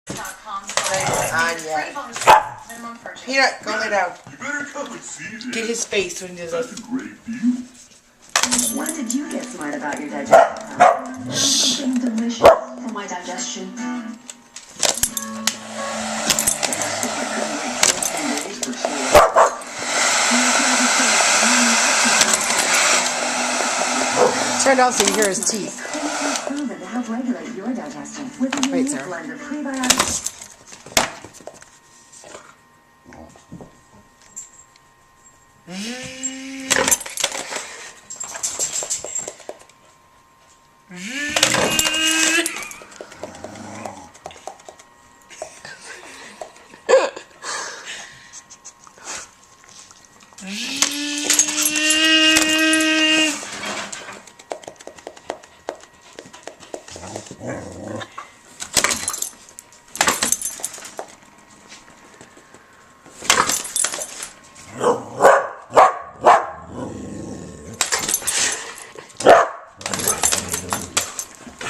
On yet. Peanut, go lay down. Get his face when he does this. When did you get smart about your digestion? Something delicious for my digestion. Turn it off so you hear his teeth. Proven to help regulate your digestion with a Wait, unique sir. blend of prebiotics.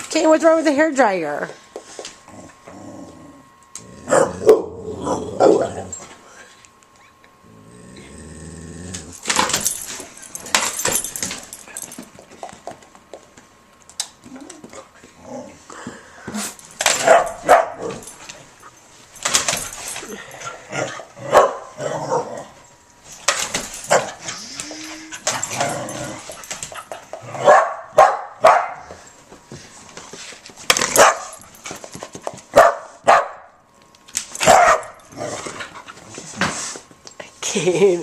Okay, what's wrong with the hair dryer? Okay.